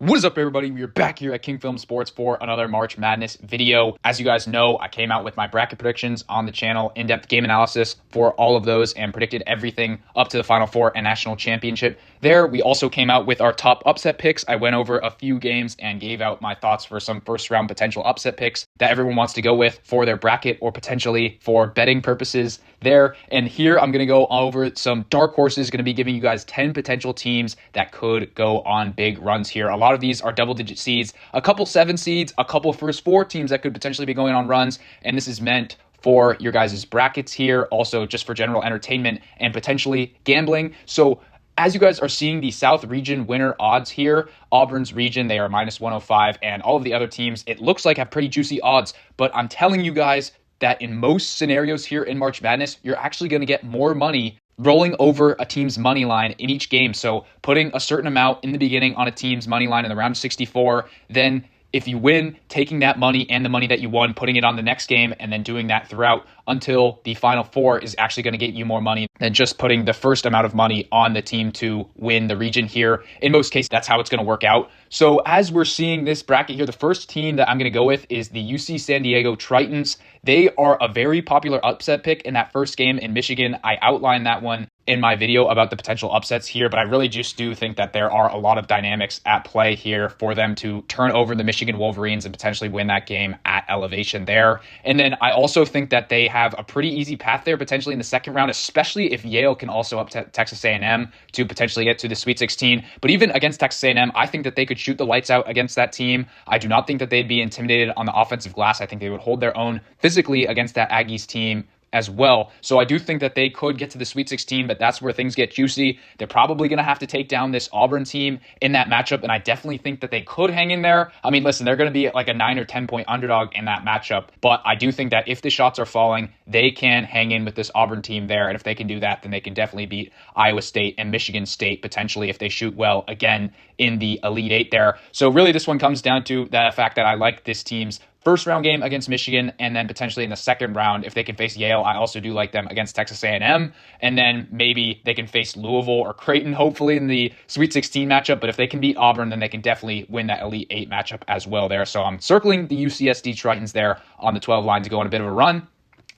What is up, everybody? We are back here at King Film Sports for another March Madness video. As you guys know, I came out with my bracket predictions on the channel, in-depth game analysis for all of those, and predicted everything up to the Final Four and National Championship. There, we also came out with our top upset picks. I went over a few games and gave out my thoughts for some first-round potential upset picks that everyone wants to go with for their bracket or potentially for betting purposes there. And here, I'm going to go over some dark horses, going to be giving you guys 10 potential teams that could go on big runs here. A lot of these are double-digit seeds, a couple 7 seeds, a couple first 4 teams that could potentially be going on runs, and this is meant for your guys' brackets here, also just for general entertainment and potentially gambling. So as you guys are seeing the South region winner odds here, Auburn's region, they are minus 105, and all of the other teams, it looks like have pretty juicy odds, but I'm telling you guys that in most scenarios here in March Madness, you're actually going to get more money rolling over a team's money line in each game. So putting a certain amount in the beginning on a team's money line in the round of 64, then if you win, taking that money and the money that you won, putting it on the next game, and then doing that throughout until the Final Four is actually going to get you more money than just putting the first amount of money on the team to win the region here. In most cases, that's how it's going to work out. So as we're seeing this bracket here, the first team that I'm going to go with is the UC San Diego Tritons. They are a very popular upset pick in that first game in Michigan. I outlined that one in my video about the potential upsets here, but I really just do think that there are a lot of dynamics at play here for them to turn over the Michigan Wolverines and potentially win that game at elevation there. And then I also think that they have a pretty easy path there potentially in the second round, especially if Yale can also upset Texas A&M to potentially get to the Sweet 16. But even against Texas A&M, I think that they could shoot the lights out against that team. I do not think that they'd be intimidated on the offensive glass. I think they would hold their own physically against that Aggies team as well. So I do think that they could get to the Sweet 16, but that's where things get juicy. They're probably going to have to take down this Auburn team in that matchup, and I definitely think that they could hang in there. I mean, listen, they're going to be like a 9 or 10 point underdog in that matchup, but I do think that if the shots are falling, they can hang in with this Auburn team there, and if they can do that, then they can definitely beat Iowa State and Michigan State potentially if they shoot well again in the Elite Eight there. So really this one comes down to the fact that I like this team's first round game against Michigan, and then potentially in the second round, if they can face Yale, I also do like them against Texas A&M, and then maybe they can face Louisville or Creighton, hopefully in the Sweet 16 matchup, but if they can beat Auburn, then they can definitely win that Elite 8 matchup as well there. So I'm circling the UCSD Tritons there on the 12 line to go on a bit of a run.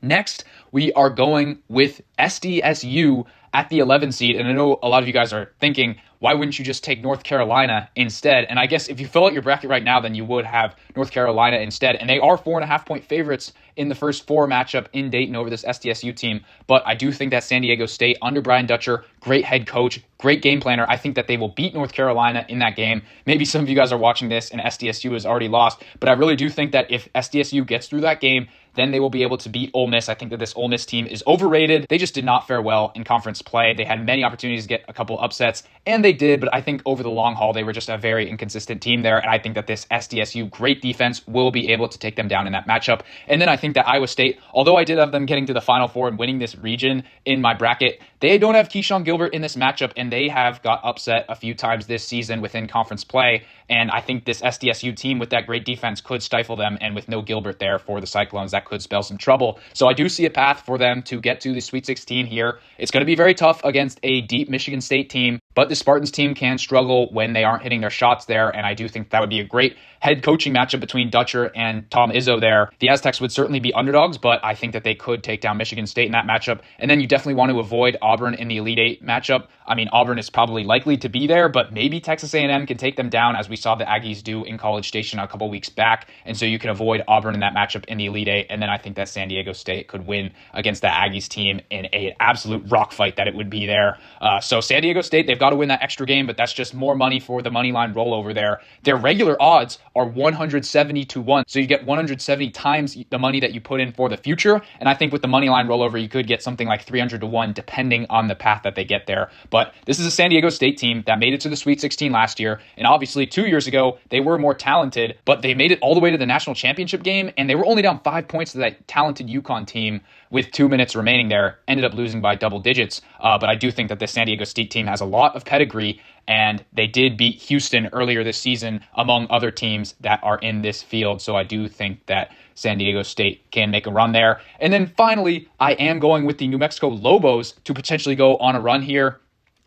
Next, we are going with SDSU at the 11 seed, and I know a lot of you guys are thinking, why wouldn't you just take North Carolina instead? And I guess if you fill out your bracket right now, then you would have North Carolina instead. And they are 4.5 point favorites in the first 4 matchup in Dayton over this SDSU team. But I do think that San Diego State, under Brian Dutcher, great head coach, great game planner, I think that they will beat North Carolina in that game. Maybe some of you guys are watching this and SDSU has already lost, but I really do think that if SDSU gets through that game, then they will be able to beat Ole Miss. I think that this Ole Miss team is overrated. They just did not fare well in conference play. They had many opportunities to get a couple upsets, and they did, but I think over the long haul, they were just a very inconsistent team there, and I think that this SDSU great defense will be able to take them down in that matchup. And then I think that Iowa State, although I did have them getting to the Final Four and winning this region in my bracket, they don't have Keyshawn Gilbert in this matchup, and they have got upset a few times this season within conference play, and I think this SDSU team with that great defense could stifle them, and with no Gilbert there for the Cyclones, that could spell some trouble. So I do see a path for them to get to the Sweet 16 here. It's going to be very tough against a deep Michigan State team, but the Spartans team can struggle when they aren't hitting their shots there, and I do think that would be a great head coaching matchup between Dutcher and Tom Izzo there. The Aztecs would certainly be underdogs, but I think that they could take down Michigan State in that matchup. And then you definitely want to avoid Auburn in the Elite Eight matchup. I mean, Auburn is probably likely to be there, but maybe Texas A&M can take them down, as we saw the Aggies do in College Station a couple weeks back. And so you can avoid Auburn in that matchup in the Elite Eight. And then I think that San Diego State could win against the Aggies team in an absolute rock fight that it would be there. So San Diego State, they've got to win that extra game, but that's just more money for the money line rollover there. Their regular odds are 170 to 1. So you get 170 times the money that you put in for the future. And I think with the money line rollover, you could get something like 300 to 1, depending on the path that they get there. But this is a San Diego State team that made it to the Sweet 16 last year. And obviously 2 years ago, they were more talented, but they made it all the way to the national championship game. And they were only down 5 points to that talented UConn team with 2 minutes remaining there, ended up losing by double digits. But I do think that the San Diego State team has a lot of pedigree, and they did beat Houston earlier this season, among other teams that are in this field. So I do think that San Diego State can make a run there. And then finally, I am going with the New Mexico Lobos to potentially go on a run here.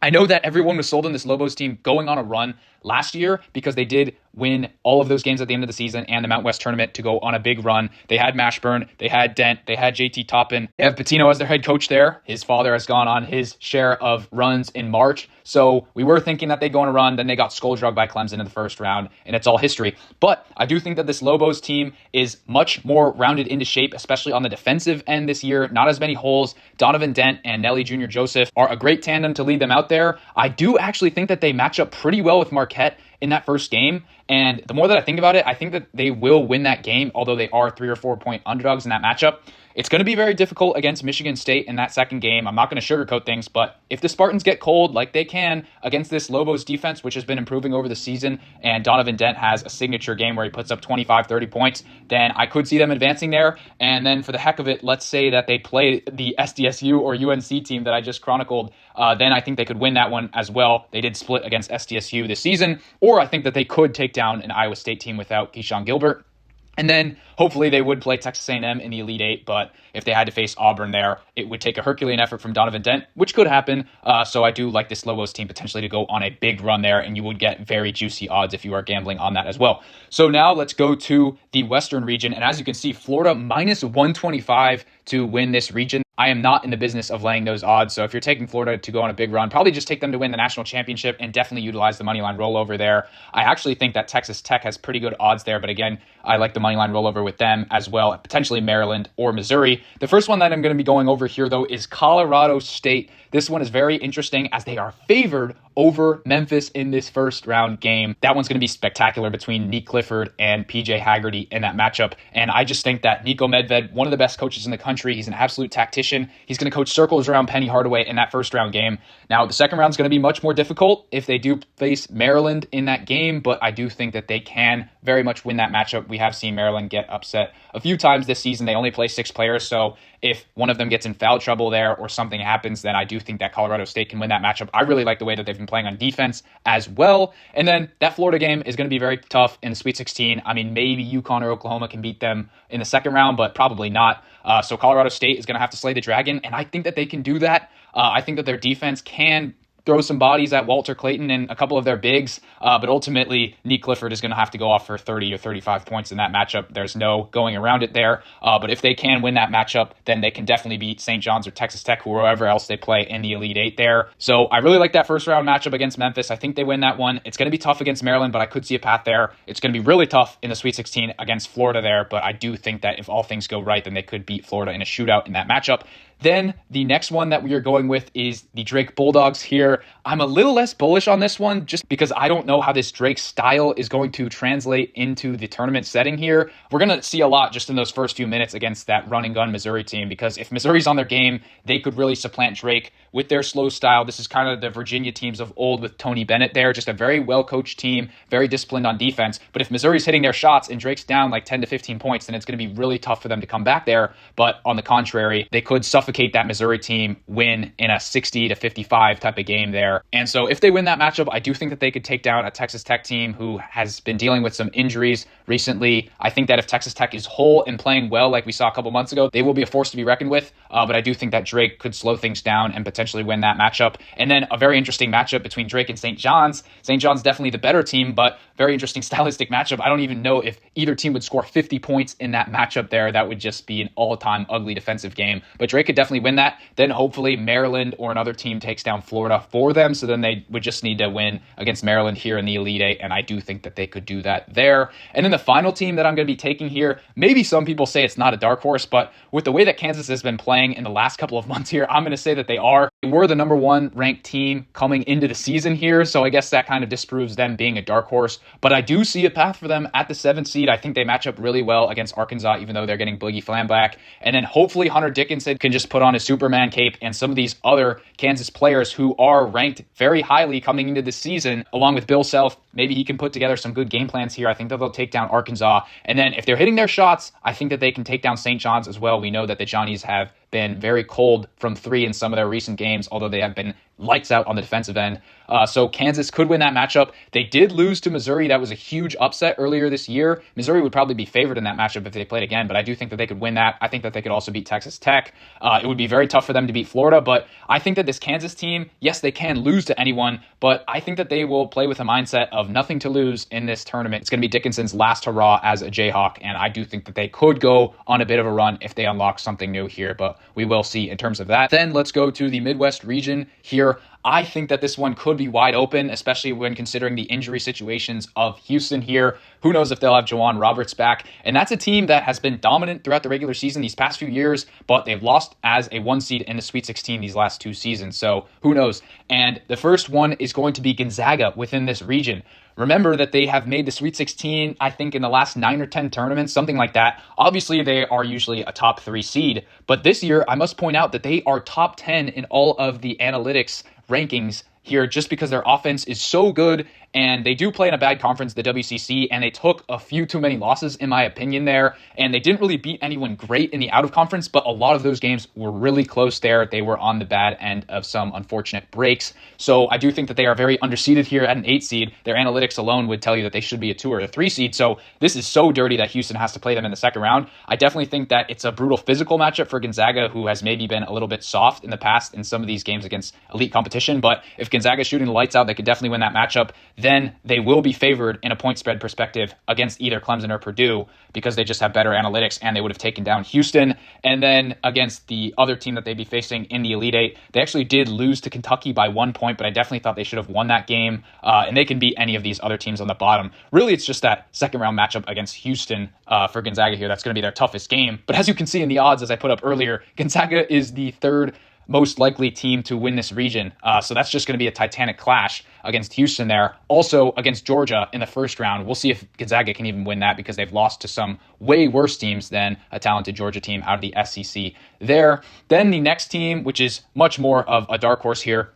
I know that everyone was sold on this Lobos team going on a run last year because they did win all of those games at the end of the season and the Mount West tournament to go on a big run. They had Mashburn, they had Dent, they had JT Toppin. They have Patino as their head coach there. His father has gone on his share of runs in March. So we were thinking that they'd go on a run. Then they got skull-drugged by Clemson in the first round, and it's all history. But I do think that this Lobos team is much more rounded into shape, especially on the defensive end this year. Not as many holes. Donovan Dent and Nelly Jr. Joseph are a great tandem to lead them out there. I do actually think that they match up pretty well with Marquette in that first game. And the more that I think about it, I think that they will win that game, although they are 3 or 4 point underdogs in that matchup. It's going to be very difficult against Michigan State in that second game. I'm not going to sugarcoat things, but if the Spartans get cold like they can against this Lobos defense, which has been improving over the season, and Donovan Dent has a signature game where he puts up 25, 30 points, then I could see them advancing there. And then for the heck of it, let's say that they play the SDSU or UNC team that I just chronicled, then I think they could win that one as well. They did split against SDSU this season, or I think that they could take down an Iowa State team without Keyshawn Gilbert. And then hopefully they would play Texas A&M in the Elite Eight, but if they had to face Auburn there, it would take a Herculean effort from Donovan Dent, which could happen. So I do like this Lobos team potentially to go on a big run there, and you would get very juicy odds if you are gambling on that as well. So now let's go to the Western region, and as you can see, Florida minus 125 to win this region. I am not in the business of laying those odds, so if you're taking Florida to go on a big run, probably just take them to win the national championship and definitely utilize the moneyline rollover there. I actually think that Texas Tech has pretty good odds there, but again, I like the moneyline rollover with them as well, potentially Maryland or Missouri. The first one that I'm going to be going over here, though, is Colorado State. This one is very interesting as they are favored over Memphis in this first round game. That one's going to be spectacular between Nick Clifford and PJ Haggerty in that matchup. And I just think that Nico Medved, one of the best coaches in the country, he's an absolute tactician. He's going to coach circles around Penny Hardaway in that first round game. Now, the second round is going to be much more difficult if they do face Maryland in that game, but I do think that they can very much win that matchup. We have seen Maryland get upset a few times this season. They only play 6 players, so if one of them gets in foul trouble there or something happens, then I do think that Colorado State can win that matchup. I really like the way that they've been playing on defense as well. And then that Florida game is going to be very tough in the Sweet 16. I mean, maybe UConn or Oklahoma can beat them in the second round, but probably not. So Colorado State is going to have to slay the dragon, and I think that they can do that. I think that their defense can throw some bodies at Walter Clayton and a couple of their bigs, but ultimately Nick Clifford is going to have to go off for 30 or 35 points in that matchup. There's no going around it there, but if they can win that matchup, then they can definitely beat St. John's or Texas Tech, whoever else they play in the Elite Eight there. So I really like that first round matchup against Memphis. I think they win that one. It's going to be tough against Maryland, but I could see a path there. It's going to be really tough in the Sweet 16 against Florida there, but I do think that if all things go right, then they could beat Florida in a shootout in that matchup. Then the next one that we are going with is the Drake Bulldogs here. I'm a little less bullish on this one just because I don't know how this Drake style is going to translate into the tournament setting here. We're going to see a lot just in those first few minutes against that run and gun Missouri team, because if Missouri's on their game, they could really supplant Drake with their slow style. This is kind of the Virginia teams of old with Tony Bennett there, just a very well-coached team, very disciplined on defense. But if Missouri's hitting their shots and Drake's down like 10 to 15 points, then it's going to be really tough for them to come back there. But on the contrary, they could suffocate that Missouri team, win in a 60 to 55 type of game there. And so if they win that matchup, I do think that they could take down a Texas Tech team who has been dealing with some injuries recently. I think that if Texas Tech is whole and playing well like we saw a couple months ago, they will be a force to be reckoned with. But I do think that Drake could slow things down and potentially win that matchup. And then a very interesting matchup between Drake and St. John's. St. John's definitely the better team, but very interesting stylistic matchup. I don't even know if either team would score 50 points in that matchup there. That would just be an all-time ugly defensive game. But Drake could definitely win that. Then hopefully Maryland or another team takes down Florida for them. So then they would just need to win against Maryland here in the Elite Eight. And I do think that they could do that there. And then the final team that I'm going to be taking here, maybe some people say it's not a dark horse, but with the way that Kansas has been playing in the last couple of months here, I'm going to say that they are. They were the number 1 ranked team coming into the season here. So I guess that kind of disproves them being a dark horse. But I do see a path for them at the 7th seed. I think they match up really well against Arkansas, even though they're getting Boogie Flam back. And then hopefully Hunter Dickinson can just put on his Superman cape, and some of these other Kansas players who are ranked very highly coming into this season, along with Bill Self, maybe he can put together some good game plans here. I think that they'll take down Arkansas. And then if they're hitting their shots, I think that they can take down St. John's as well. We know that the Johnnies have been very cold from 3 in some of their recent games, although they have been lights out on the defensive end. So Kansas could win that matchup. They did lose to Missouri. That was a huge upset earlier this year. Missouri would probably be favored in that matchup if they played again, but I do think that they could win that. I think that they could also beat Texas Tech. It would be very tough for them to beat Florida, but I think that this Kansas team, yes, they can lose to anyone, but I think that they will play with a mindset of nothing to lose in this tournament. It's going to be Dickinson's last hurrah as a Jayhawk, and I do think that they could go on a bit of a run if they unlock something new here, but we will see in terms of that. Then let's go to the Midwest region here. I think that this one could be wide open, especially when considering the injury situations of Houston here. Who knows if they'll have Juwan Roberts back. And that's a team that has been dominant throughout the regular season these past few years, but they've lost as a 1 seed in the Sweet 16 these last 2 seasons. So who knows? And the first one is going to be Gonzaga within this region. Remember that they have made the Sweet 16, I think, in the last 9 or 10 tournaments, something like that. Obviously, they are usually a top 3 seed. But this year, I must point out that they are top 10 in all of the analytics rankings here just because their offense is so good, and they do play in a bad conference, the WCC, and they took a few too many losses, in my opinion, there, and they didn't really beat anyone great in the out-of-conference, but a lot of those games were really close there. They were on the bad end of some unfortunate breaks, so I do think that they are very underseeded here at an 8 seed. Their analytics alone would tell you that they should be a 2 or a 3 seed, so this is so dirty that Houston has to play them in the second round. I definitely think that it's a brutal physical matchup for Gonzaga, who has maybe been a little bit soft in the past in some of these games against elite competition, but if Gonzaga is shooting the lights out, they could definitely win that matchup. Then they will be favored in a point spread perspective against either Clemson or Purdue because they just have better analytics, and they would have taken down Houston. And then against the other team that they'd be facing in the Elite Eight, they actually did lose to Kentucky by 1 point, but I definitely thought they should have won that game, and they can beat any of these other teams on the bottom. Really, it's just that second round matchup against Houston for Gonzaga here. That's going to be their toughest game. But as you can see in the odds, as I put up earlier, Gonzaga is the third most likely team to win this region. So that's just going to be a titanic clash against Houston there. Also against Georgia in the first round. We'll see if Gonzaga can even win that because they've lost to some way worse teams than a talented Georgia team out of the SEC there. Then the next team, which is much more of a dark horse here,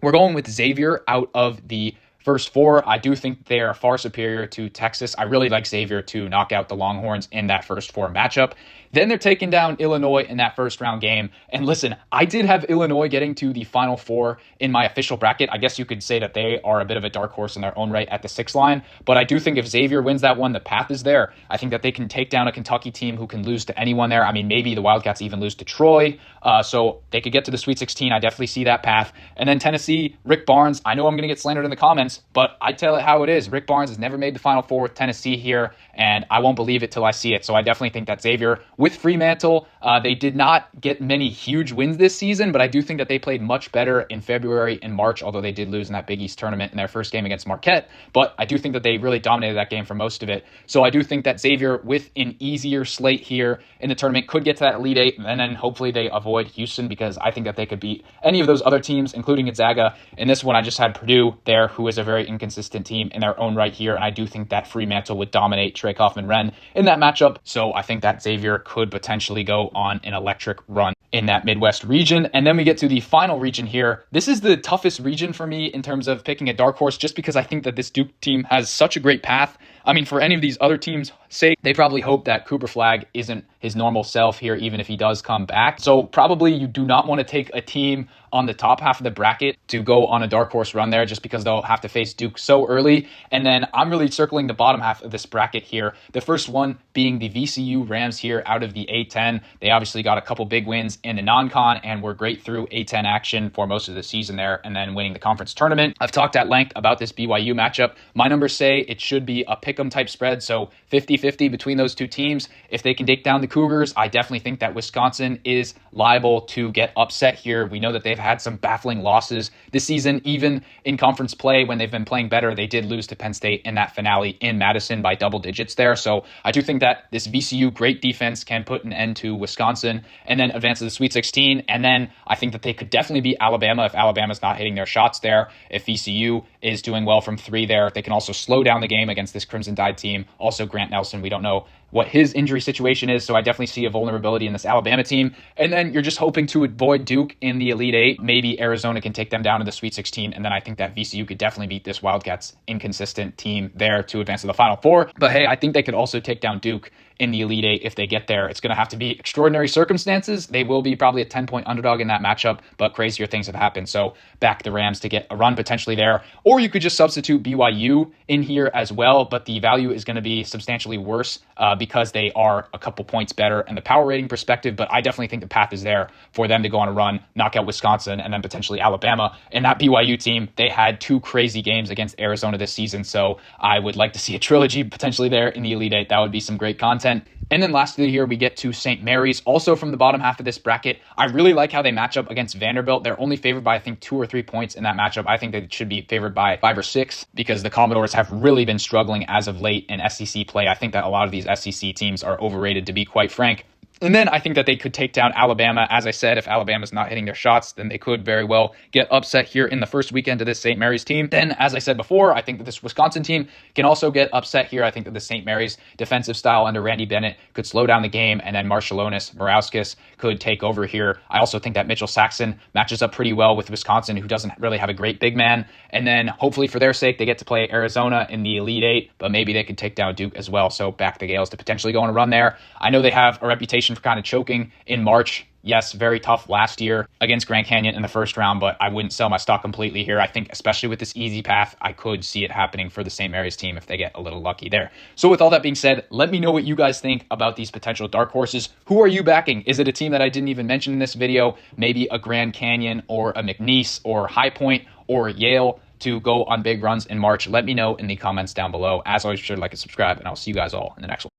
we're going with Xavier out of the first 4. I do think they are far superior to Texas. I really like Xavier to knock out the Longhorns in that first 4 matchup. Then they're taking down Illinois in that first round game. And listen, I did have Illinois getting to the Final Four in my official bracket. I guess you could say that they are a bit of a dark horse in their own right at the 6 line. But I do think if Xavier wins that one, the path is there. I think that they can take down a Kentucky team who can lose to anyone there. I mean, maybe the Wildcats even lose to Troy. So they could get to the Sweet 16. I definitely see that path. And then Tennessee, Rick Barnes. I know I'm going to get slandered in the comments, but I tell it how it is. Rick Barnes has never made the Final Four with Tennessee here, and I won't believe it till I see it. So I definitely think that Xavier with Fremantle, they did not get many huge wins this season, but I do think that they played much better in February and March, although they did lose in that Big East tournament in their first game against Marquette. But I do think that they really dominated that game for most of it. So I do think that Xavier, with an easier slate here in the tournament, could get to that Elite Eight, and then hopefully they avoid Houston because I think that they could beat any of those other teams, including Gonzaga. In this one, I just had Purdue there, who is a very inconsistent team in their own right here, and I do think that Fremantle would dominate Trey Kaufman-Renn in that matchup. So I think that Xavier could potentially go on an electric run in that Midwest region. And then we get to the final region here. This is the toughest region for me in terms of picking a dark horse, just because I think that this Duke team has such a great path. I mean, for any of these other teams' sake, they probably hope that Cooper Flagg isn't his normal self here, even if he does come back. So probably you do not want to take a team on the top half of the bracket to go on a dark horse run there, just because they'll have to face Duke so early. And then I'm really circling the bottom half of this bracket here. The first one being the VCU Rams here out of the A10. They obviously got a couple big wins in the non-con and were great through A10 action for most of the season there, and then winning the conference tournament. I've talked at length about this BYU matchup. My numbers say it should be a pick'em type spread, so 50-50 between those two teams. If they can take down the Cougars, I definitely think that Wisconsin is liable to get upset here. We know that they've had some baffling losses this season, even in conference play when they've been playing better. They did lose to Penn State in that finale in Madison by double digits there. So I do think that this VCU great defense can put an end to Wisconsin and then advance to the Sweet 16. And then I think that they could definitely beat Alabama if Alabama's not hitting their shots there. If VCU is doing well from 3 there, they can also slow down the game against this Crimson Tide team. Also, Grant Nelson, we don't know what his injury situation is. So I definitely see a vulnerability in this Alabama team. And then you're just hoping to avoid Duke in the Elite Eight. Maybe Arizona can take them down to the Sweet 16. And then I think that VCU could definitely beat this Wildcats inconsistent team there to advance to the Final Four. But hey, I think they could also take down Duke in the Elite Eight if they get there. It's going to have to be extraordinary circumstances. They will be probably a 10-point underdog in that matchup, but crazier things have happened. So back the Rams to get a run potentially there. Or you could just substitute BYU in here as well, but the value is going to be substantially worse because they are a couple points better in the power rating perspective. But I definitely think the path is there for them to go on a run, knock out Wisconsin, and then potentially Alabama. And that BYU team, they had 2 crazy games against Arizona this season. So I would like to see a trilogy potentially there in the Elite Eight. That would be some great content. And then lastly here, we get to St. Mary's, also from the bottom half of this bracket. I really like how they match up against Vanderbilt. They're only favored by, I think, 2 or 3 points in that matchup. I think they should be favored by 5 or 6 because the Commodores have really been struggling as of late in SEC play. I think that a lot of these SEC teams are overrated, to be quite frank. And then I think that they could take down Alabama. As I said, if Alabama's not hitting their shots, then they could very well get upset here in the first weekend of this St. Mary's team. Then, as I said before, I think that this Wisconsin team can also get upset here. I think that the St. Mary's defensive style under Randy Bennett could slow down the game, and then Marshallonis, Morauskas could take over here. I also think that Mitchell Saxon matches up pretty well with Wisconsin, who doesn't really have a great big man. And then, hopefully for their sake, they get to play Arizona in the Elite Eight, but maybe they could take down Duke as well. So back the Gales to potentially go on a run there. I know they have a reputation for kind of choking in March. Yes, very tough last year against Grand Canyon in the first round, but I wouldn't sell my stock completely here. I think especially with this easy path, I could see it happening for the St. Mary's team if they get a little lucky there. So with all that being said, let me know what you guys think about these potential dark horses. Who are you backing? Is it a team that I didn't even mention in this video? Maybe a Grand Canyon or a McNeese or High Point or Yale to go on big runs in March? Let me know in the comments down below. As always, be sure to like and subscribe, and I'll see you guys all in the next one.